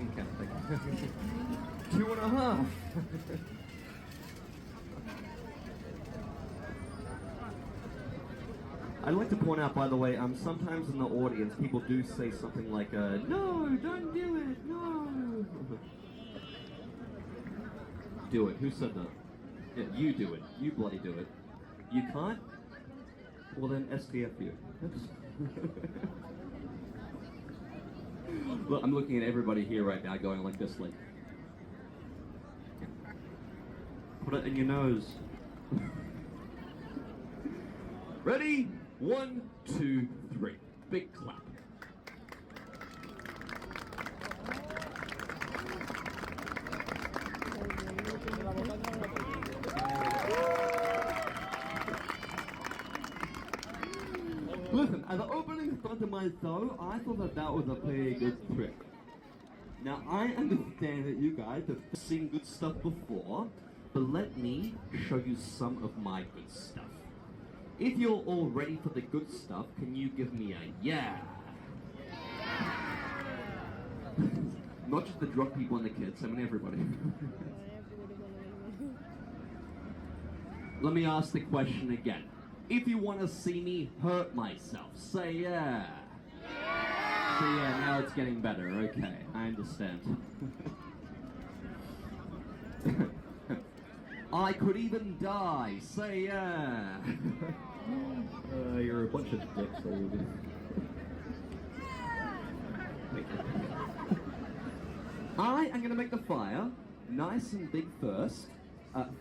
second count. Thank you. 2.5. I'd like to point out, by the way, sometimes in the audience, people do say something like, no, don't do it, no. Do it. Who said that? Yeah, you do it. You bloody do it. You can't? Well then, STF you. Look, I'm looking at everybody here right now going like this, like, put it in your nose. Ready? 1, 2, 3. Big clap. Listen, as an opening thought to myself, I thought that was a pretty good trick. Now, I understand that you guys have seen good stuff before, but let me show you some of my good stuff. If you're all ready for the good stuff, can you give me a yeah? Not just the drug people and the kids, I mean everybody. Let me ask the question again. If you want to see me hurt myself, say yeah. So yeah, now it's getting better. Okay, I understand. I could even die. Say yeah. You're a bunch of dicks, old. I am going to make the fire nice and big first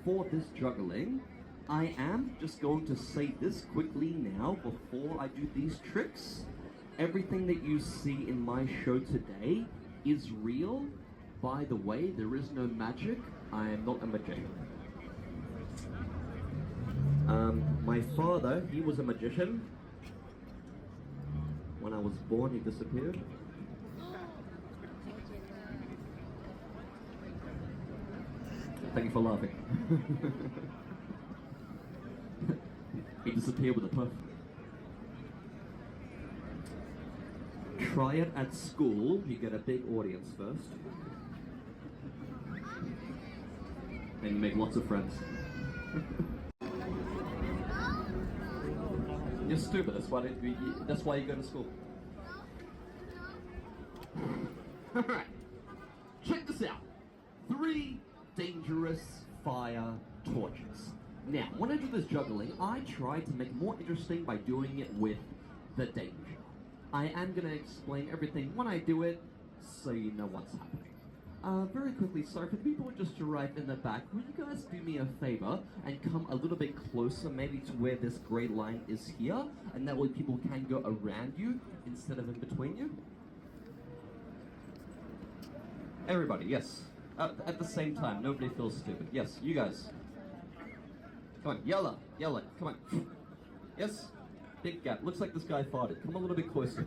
for this juggling. I am just going to say this quickly now before I do these tricks. Everything that you see in my show today is real. By the way, there is no magic. I am not a magician. My father, he was a magician. When I was born, he disappeared. Thank you for laughing. He disappeared with a puff. Try it at school. You get a big audience first. And you make lots of friends. You're stupid. That's why you go to school. Alright. Check this out. 3 dangerous fire torches. Now, when I do this juggling, I try to make it more interesting by doing it with the danger. I am going to explain everything when I do it, so you know what's happening. Very quickly, sorry for the people who just arrived in the back, will you guys do me a favor and come a little bit closer, maybe to where this grey line is here, and that way people can go around you instead of in between you? Everybody, yes. At the same time, nobody feels stupid. Yes, you guys. Come on, yell it, come on. Yes? Big gap. Looks like this guy farted. Come a little bit closer.